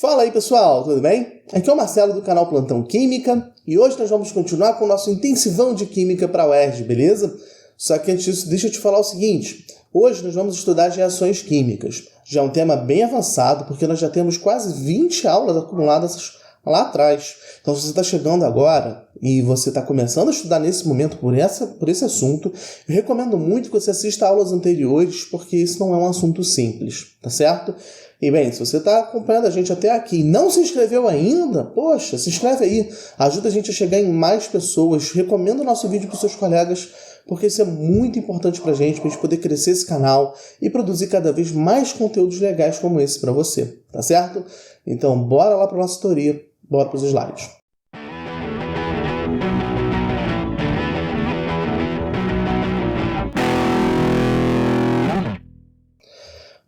Fala aí pessoal, tudo bem? Aqui é o Marcelo do canal Plantão Química e hoje nós vamos continuar com o nosso intensivão de Química para a UERJ, beleza? Só que antes disso, deixa eu te falar o seguinte, hoje nós vamos estudar as reações químicas. Já é um tema bem avançado porque nós já temos quase 20 aulas acumuladas lá atrás. Então se você está chegando agora e você está começando a estudar nesse momento por esse assunto, eu recomendo muito que você assista aulas anteriores porque isso não é um assunto simples, tá certo? E bem, se você está acompanhando a gente até aqui e não se inscreveu ainda, poxa, se inscreve aí, ajuda a gente a chegar em mais pessoas, recomenda o nosso vídeo para os seus colegas, porque isso é muito importante para a gente poder crescer esse canal e produzir cada vez mais conteúdos legais como esse para você, tá certo? Então, bora lá para a nossa teoria, bora para os slides.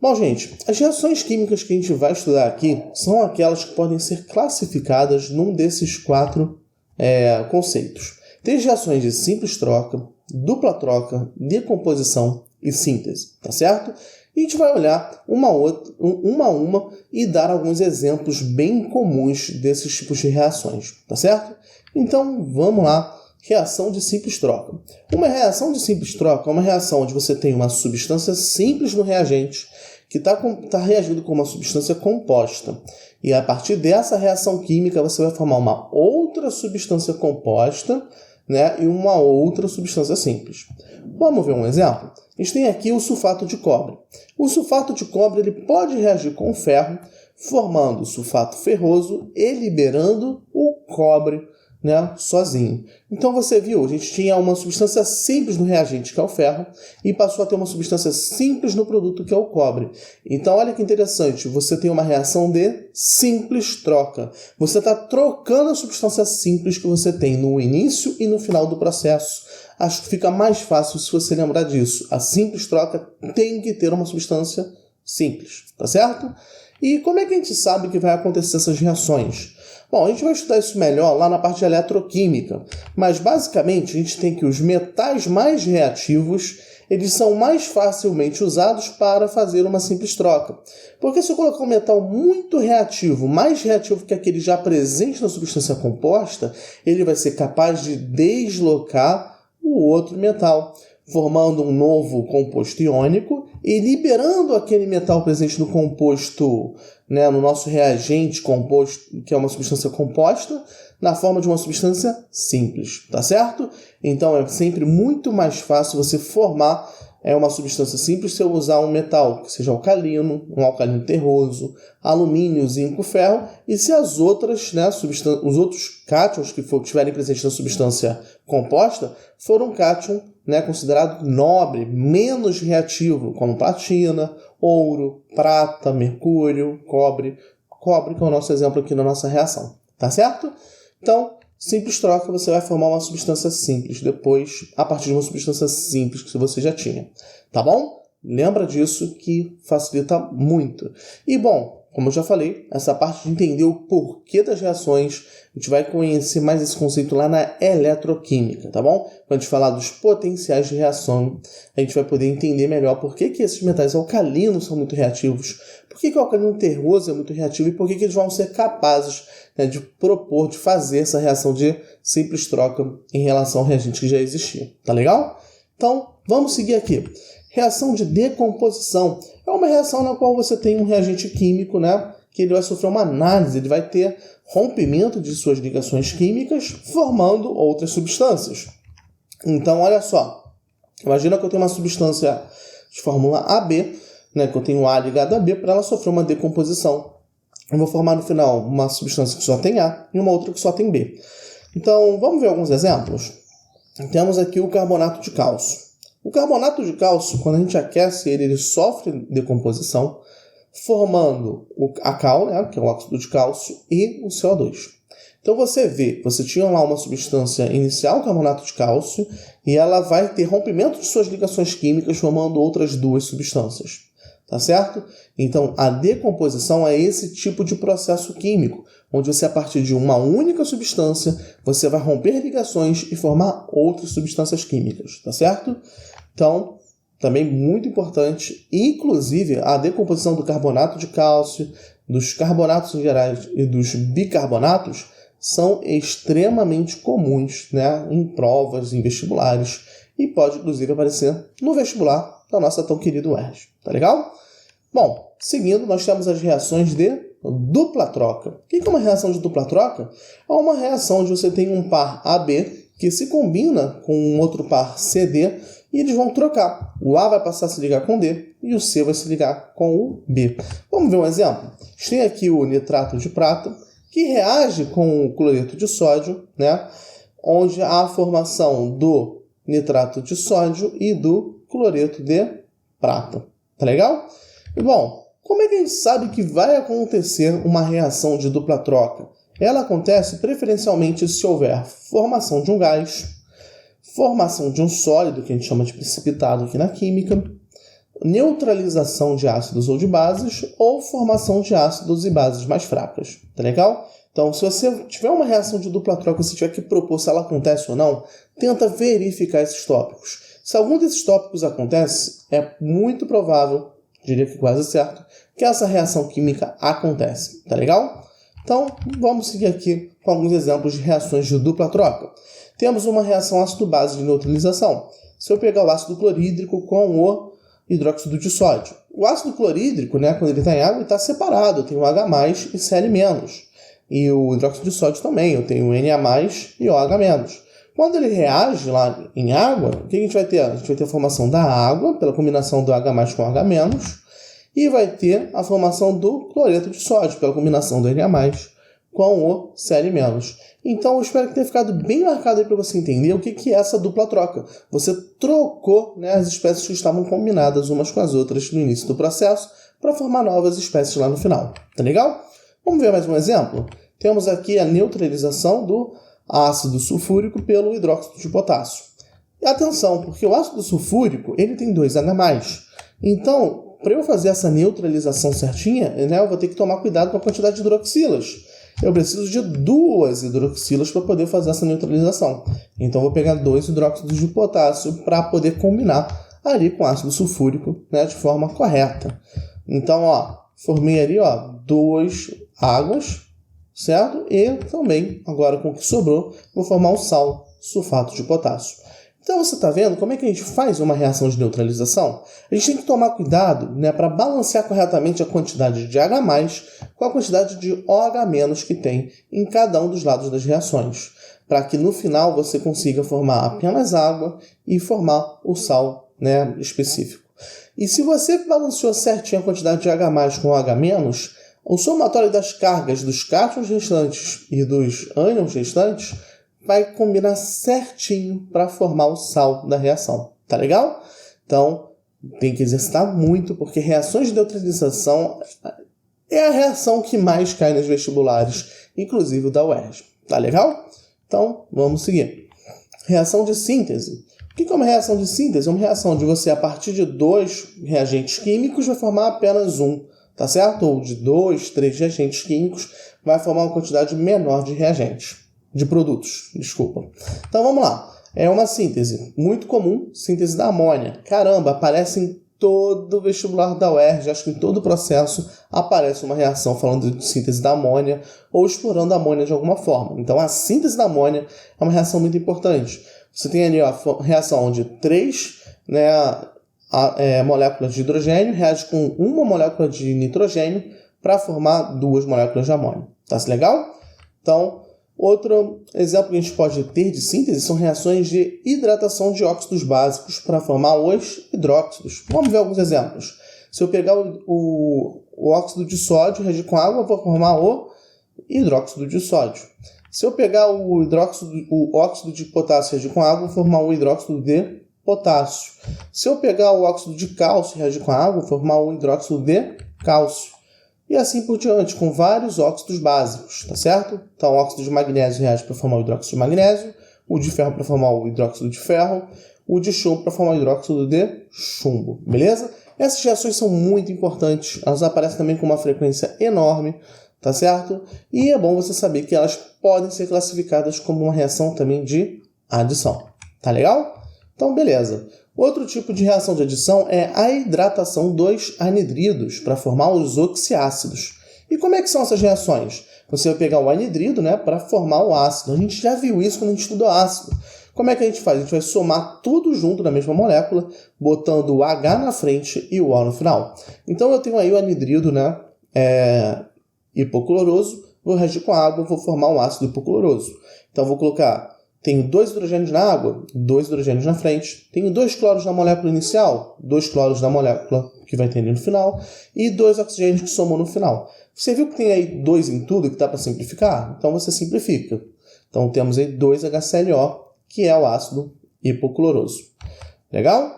Bom, gente, as reações químicas que a gente vai estudar aqui são aquelas que podem ser classificadas num desses quatro conceitos. Tem as reações de simples troca, dupla troca, decomposição e síntese, tá certo? E a gente vai olhar uma a uma e dar alguns exemplos bem comuns desses tipos de reações, tá certo? Então, vamos lá. Reação de simples troca. Uma reação de simples troca é uma reação onde você tem uma substância simples no reagente que está reagindo com uma substância composta. E a partir dessa reação química você vai formar uma outra substância composta, né, e uma outra substância simples. Vamos ver um exemplo? A gente tem aqui o sulfato de cobre. O sulfato de cobre ele pode reagir com o ferro, formando o sulfato ferroso e liberando o cobre, né, sozinho. Então você viu, a gente tinha uma substância simples no reagente, que é o ferro, e passou a ter uma substância simples no produto, que é o cobre. Então olha que interessante, você tem uma reação de simples troca. Você está trocando a substância simples que você tem no início e no final do processo. Acho que fica mais fácil se você lembrar disso. A simples troca tem que ter uma substância simples, tá certo? E como é que a gente sabe que vai acontecer essas reações? Bom, a gente vai estudar isso melhor lá na parte de eletroquímica, mas basicamente a gente tem que os metais mais reativos, eles são mais facilmente usados para fazer uma simples troca. Porque se eu colocar um metal muito reativo, mais reativo que aquele já presente na substância composta, ele vai ser capaz de deslocar o outro metal, formando um novo composto iônico e liberando aquele metal presente no composto, né, no nosso reagente composto, que é uma substância composta, na forma de uma substância simples, tá certo? Então é sempre muito mais fácil você formar uma substância simples se eu usar um metal que seja alcalino, um alcalino terroso, alumínio, zinco, ferro, e se as outras, né, os outros cátions que estiverem presentes na substância composta for um cátion, né, considerado nobre, menos reativo, como platina, ouro, prata, mercúrio, cobre, que é o nosso exemplo aqui na nossa reação, tá certo? Então, simples troca, você vai formar uma substância simples depois, a partir de uma substância simples que você já tinha, tá bom? Lembra disso que facilita muito. E bom, como eu já falei, essa parte de entender o porquê das reações, a gente vai conhecer mais esse conceito lá na eletroquímica, tá bom? Quando a gente falar dos potenciais de reação, a gente vai poder entender melhor por que esses metais alcalinos são muito reativos, por que o alcalino terroso é muito reativo e por que eles vão ser capazes, né, de fazer essa reação de simples troca em relação ao reagente que já existia. Tá legal? Então, vamos seguir aqui. Reação de decomposição é uma reação na qual você tem um reagente químico, né, que ele vai sofrer uma análise, ele vai ter rompimento de suas ligações químicas, formando outras substâncias. Então, olha só, imagina que eu tenho uma substância de fórmula AB, né, que eu tenho A ligado a B, para ela sofrer uma decomposição. Eu vou formar no final uma substância que só tem A e uma outra que só tem B. Então, vamos ver alguns exemplos? Temos aqui o carbonato de cálcio. O carbonato de cálcio, quando a gente aquece ele sofre decomposição, formando a cal, né, que é o óxido de cálcio, e o CO2. Então você tinha lá uma substância inicial, carbonato de cálcio, e ela vai ter rompimento de suas ligações químicas, formando outras duas substâncias. Tá certo? Então, a decomposição é esse tipo de processo químico, onde você, a partir de uma única substância, você vai romper ligações e formar outras substâncias químicas, tá certo? Então, também muito importante, inclusive, a decomposição do carbonato de cálcio, dos carbonatos em geral e dos bicarbonatos são extremamente comuns, né, em provas, em vestibulares, e pode, inclusive, aparecer no vestibular da nossa tão querida UERJ. Tá legal? Bom, seguindo, nós temos as reações de dupla troca. O que é uma reação de dupla troca? É uma reação onde você tem um par AB que se combina com um outro par CD e eles vão trocar. O A vai passar a se ligar com o D e o C vai se ligar com o B. Vamos ver um exemplo? A gente tem aqui o nitrato de prata que reage com o cloreto de sódio, né? Onde há a formação do nitrato de sódio e do cloreto de prata. Tá legal? E bom, como é que a gente sabe que vai acontecer uma reação de dupla troca? Ela acontece preferencialmente se houver formação de um gás, formação de um sólido, que a gente chama de precipitado aqui na química, neutralização de ácidos ou de bases, ou formação de ácidos e bases mais fracas. Tá legal? Então, se você tiver uma reação de dupla troca, se tiver que propor se ela acontece ou não, tenta verificar esses tópicos. Se algum desses tópicos acontece, é muito provável, diria que quase certo, que essa reação química acontece. Tá legal? Então, vamos seguir aqui com alguns exemplos de reações de dupla troca. Temos uma reação ácido-base de neutralização. Se eu pegar o ácido clorídrico com o hidróxido de sódio. O ácido clorídrico, né, quando ele está em água, ele está separado. Tem o H+, e Cl-. E o hidróxido de sódio também. Eu tenho o Na+, e o OH-. Quando ele reage lá em água, o que a gente vai ter? A gente vai ter a formação da água, pela combinação do H+, com o OH-, e vai ter a formação do cloreto de sódio, pela combinação do Na+, com o Cl-. Então, eu espero que tenha ficado bem marcado aí para você entender o que é essa dupla troca. Você trocou, né, as espécies que estavam combinadas umas com as outras no início do processo para formar novas espécies lá no final. Tá legal? Vamos ver mais um exemplo? Temos aqui a neutralização do ácido sulfúrico pelo hidróxido de potássio. E atenção, porque o ácido sulfúrico ele tem 2 H+. Então, para eu fazer essa neutralização certinha, né, eu vou ter que tomar cuidado com a quantidade de hidroxilas. Eu preciso de 2 hidroxilas para poder fazer essa neutralização. Então, eu vou pegar 2 hidróxidos de potássio para poder combinar ali com ácido sulfúrico, né, de forma correta. Então, ó, formei ali 2 águas, certo? E também, agora com o que sobrou, vou formar o sal sulfato de potássio. Então, você está vendo como é que a gente faz uma reação de neutralização? A gente tem que tomar cuidado, né, para balancear corretamente a quantidade de H+, com a quantidade de OH- que tem em cada um dos lados das reações, para que no final você consiga formar apenas água e formar o sal, né, específico. E se você balanceou certinho a quantidade de H+, com OH-, o somatório das cargas dos cátions restantes e dos ânions restantes vai combinar certinho para formar o sal da reação. Tá legal? Então, tem que exercitar muito, porque reações de neutralização é a reação que mais cai nos vestibulares, inclusive o da UERJ. Tá legal? Então, vamos seguir. Reação de síntese. O que é uma reação de síntese? É uma reação de você, a partir de 2 reagentes químicos, vai formar apenas um, tá certo? Ou de 2, 3 reagentes químicos, vai formar uma quantidade menor de reagentes. De produtos, desculpa. Então, vamos lá. É uma síntese muito comum, síntese da amônia. Caramba, aparece em todo vestibular da UERJ, acho que em todo o processo aparece uma reação falando de síntese da amônia ou explorando a amônia de alguma forma. Então, a síntese da amônia é uma reação muito importante. Você tem ali a reação onde 3 moléculas de hidrogênio reagem com uma molécula de nitrogênio para formar 2 moléculas de amônia. Tá legal? Então, outro exemplo que a gente pode ter de síntese são reações de hidratação de óxidos básicos para formar os hidróxidos. Vamos ver alguns exemplos. Se eu pegar o óxido de sódio e reagir com água, eu vou formar o hidróxido de sódio. Se eu pegar o óxido de potássio e reagir com água, eu vou formar o hidróxido de potássio. Se eu pegar o óxido de cálcio e reagir com água, eu vou formar o hidróxido de cálcio. E assim por diante, com vários óxidos básicos, tá certo? Então, o óxido de magnésio reage para formar o hidróxido de magnésio, o de ferro para formar o hidróxido de ferro, o de chumbo para formar o hidróxido de chumbo, beleza? Essas reações são muito importantes, elas aparecem também com uma frequência enorme, tá certo? E é bom você saber que elas podem ser classificadas como uma reação também de adição, tá legal? Então, beleza. Outro tipo de reação de adição é a hidratação dos anidridos para formar os oxiácidos. E como é que são essas reações? Você vai pegar o anidrido, né, para formar o ácido. A gente já viu isso quando a gente estudou ácido. Como é que a gente faz? A gente vai somar tudo junto na mesma molécula, botando o H na frente e o O no final. Então eu tenho aí o anidrido, né, hipocloroso, vou reagir com a água, vou formar um ácido hipocloroso. Então vou colocar, tenho 2 hidrogênios na água, 2 hidrogênios na frente, tenho 2 cloros na molécula inicial, 2 cloros na molécula que vai ter ali no final, e 2 oxigênios que somam no final. Você viu que tem aí 2 em tudo que dá para simplificar? Então você simplifica. Então temos aí 2HClO, que é o ácido hipocloroso. Legal?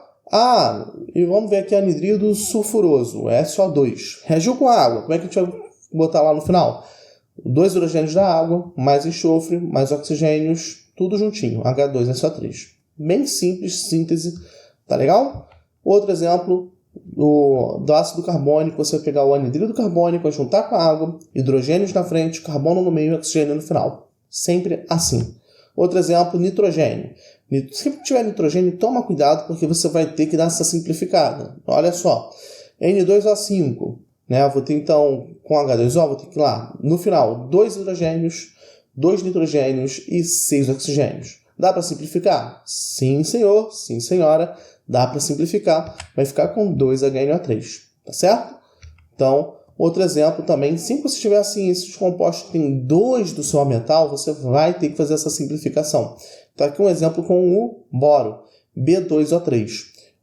E vamos ver aqui anidrido sulfuroso, SO2. Reagiu com a água. Como é que a gente vai botar lá no final? 2 hidrogênios da água, mais enxofre, mais oxigênios, tudo juntinho, H2SO3. Bem simples, síntese, tá legal? Outro exemplo do ácido carbônico, você vai pegar o anidrido carbônico, vai juntar com a água, hidrogênios na frente, carbono no meio e oxigênio no final. Sempre assim. Outro exemplo, nitrogênio. Se tiver nitrogênio, toma cuidado porque você vai ter que dar essa simplificada. Olha só, N2O5, né? Eu vou ter então, com H2O, vou ter que ir lá, no final, 2 hidrogênios, 2 nitrogênios e 6 oxigênios. Dá para simplificar? Sim, senhor, sim, senhora, dá para simplificar. Vai ficar com 2HNO3, tá certo? Então, outro exemplo também, se você tiver assim, esses compostos que tem 2 do seu metal, você vai ter que fazer essa simplificação. Então aqui um exemplo com o boro, B2O3.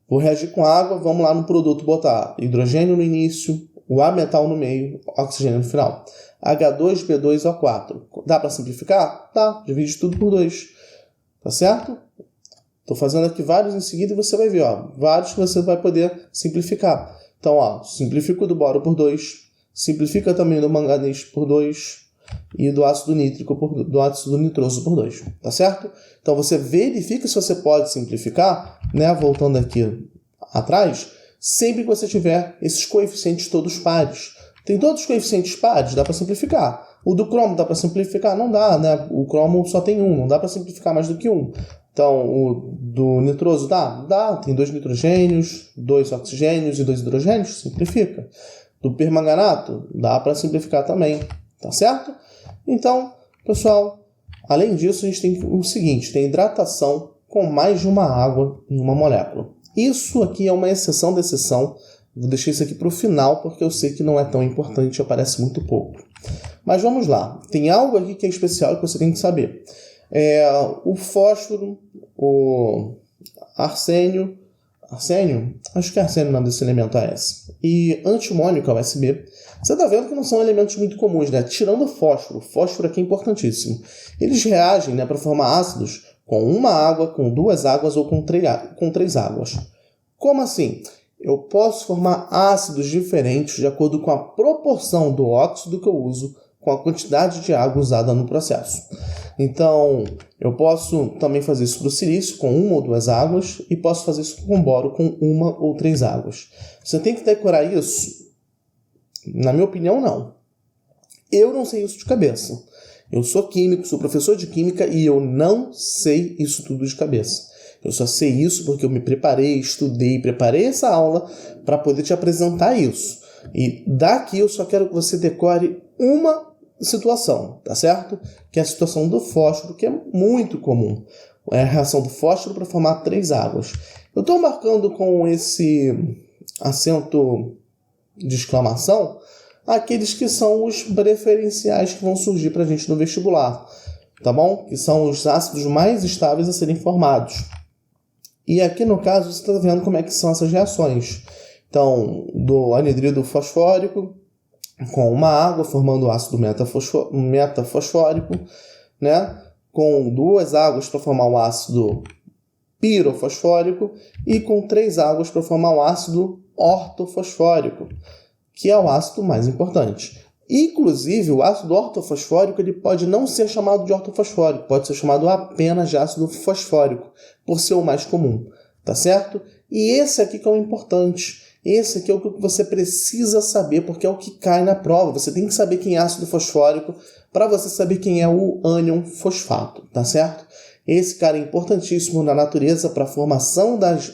Vou reagir com água, vamos lá no produto botar hidrogênio no início, o A metal no meio, oxigênio no final. H2B2O4. Dá para simplificar? Tá, divide tudo por 2. Tá certo? Estou fazendo aqui vários em seguida e você vai ver, vários que você vai poder simplificar. Então, simplifico do boro por 2, simplifica também do manganês por 2 e do ácido nítrico do ácido nitroso por 2, tá certo? Então você verifica se você pode simplificar, né, voltando aqui atrás, sempre que você tiver esses coeficientes todos pares. Tem todos os coeficientes pares, dá para simplificar. O do cromo dá para simplificar? Não dá, né? O cromo só tem 1, não dá para simplificar mais do que 1. Então, o do nitroso dá? Dá, tem 2 nitrogênios, 2 oxigênios e 2 hidrogênios, simplifica. Do permanganato, dá para simplificar também, tá certo? Então, pessoal, além disso, a gente tem o seguinte, tem hidratação com mais de uma água em uma molécula. Isso aqui é uma exceção da exceção, vou deixar isso aqui para o final, porque eu sei que não é tão importante, aparece muito pouco. Mas vamos lá, tem algo aqui que é especial que você tem que saber. O fósforo, o arsênio, acho que é arsênio o nome desse elemento AS, e antimônio, que é o USB, você está vendo que não são elementos muito comuns, né? Tirando o fósforo aqui é importantíssimo. Eles reagem, né, para formar ácidos com uma água, com 2 águas ou com 3 águas. Como assim? Eu posso formar ácidos diferentes de acordo com a proporção do óxido que eu uso com a quantidade de água usada no processo. Então, eu posso também fazer isso para o silício com 1 ou 2 águas e posso fazer isso com boro com 1 ou 3 águas. Você tem que decorar isso? Na minha opinião, não. Eu não sei isso de cabeça. Eu sou químico, sou professor de química e eu não sei isso tudo de cabeça. Eu só sei isso porque eu me preparei, estudei, preparei essa aula para poder te apresentar isso. E daqui eu só quero que você decore uma situação, tá certo? Que é a situação do fósforo, que é muito comum. É a reação do fósforo para formar 3 águas. Eu estou marcando com esse acento de exclamação aqueles que são os preferenciais que vão surgir para a gente no vestibular, tá bom? Que são os ácidos mais estáveis a serem formados. E aqui no caso você está vendo como é que são essas reações. Então, do anidrido fosfórico com uma água formando o ácido metafosfórico, né? Com 2 águas para formar o ácido pirofosfórico e com 3 águas para formar o ácido ortofosfórico, que é o ácido mais importante. Inclusive, o ácido ortofosfórico ele pode não ser chamado de ortofosfórico, pode ser chamado apenas de ácido fosfórico, por ser o mais comum, tá certo? E esse aqui que é o importante. Esse aqui é o que você precisa saber, porque é o que cai na prova. Você tem que saber quem é ácido fosfórico para você saber quem é o ânion fosfato, tá certo? Esse cara é importantíssimo na natureza para a formação das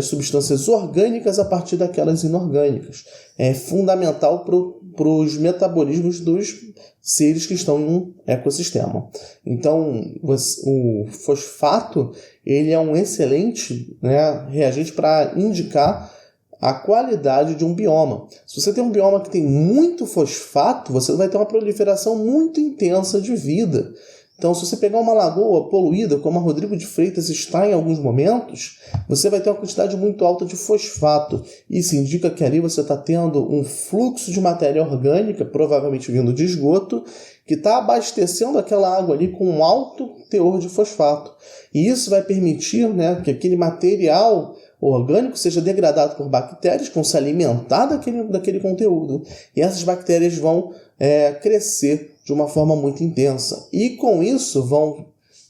substâncias orgânicas a partir daquelas inorgânicas. É fundamental para o para os metabolismos dos seres que estão em um ecossistema. Então, o fosfato ele é um excelente, né, reagente para indicar a qualidade de um bioma. Se você tem um bioma que tem muito fosfato, você vai ter uma proliferação muito intensa de vida. Então, se você pegar uma lagoa poluída, como a Rodrigo de Freitas está em alguns momentos, você vai ter uma quantidade muito alta de fosfato. Isso indica que ali você está tendo um fluxo de matéria orgânica, provavelmente vindo de esgoto, que está abastecendo aquela água ali com um alto teor de fosfato. E isso vai permitir, né, que aquele material orgânico seja degradado por bactérias que vão se alimentar daquele conteúdo. E essas bactérias vão crescer de uma forma muito intensa. E com isso vão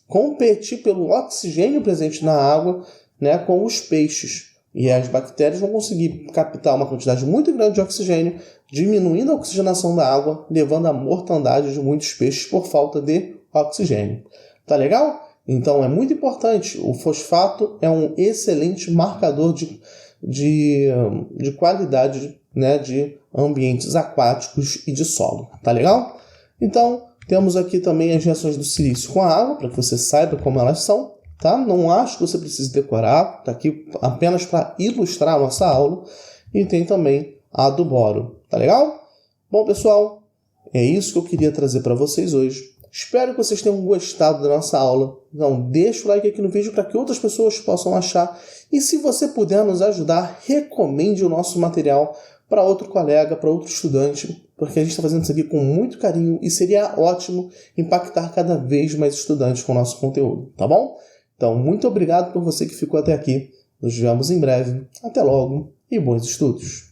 competir pelo oxigênio presente na água, né, com os peixes. E as bactérias vão conseguir captar uma quantidade muito grande de oxigênio, diminuindo a oxigenação da água, levando à mortandade de muitos peixes por falta de oxigênio. Tá legal? Então é muito importante. O fosfato é um excelente marcador de qualidade, né, de ambientes aquáticos e de solo. Tá legal? Então, temos aqui também as reações do silício com a água, para que você saiba como elas são. Tá? Não acho que você precise decorar, está aqui apenas para ilustrar a nossa aula. E tem também a do boro. Tá legal? Bom, pessoal, é isso que eu queria trazer para vocês hoje. Espero que vocês tenham gostado da nossa aula. Então, deixa o like aqui no vídeo para que outras pessoas possam achar. E se você puder nos ajudar, recomende o nosso material para outro colega, para outro estudante, porque a gente está fazendo isso aqui com muito carinho e seria ótimo impactar cada vez mais estudantes com o nosso conteúdo, tá bom? Então, muito obrigado por você que ficou até aqui. Nos vemos em breve. Até logo e bons estudos!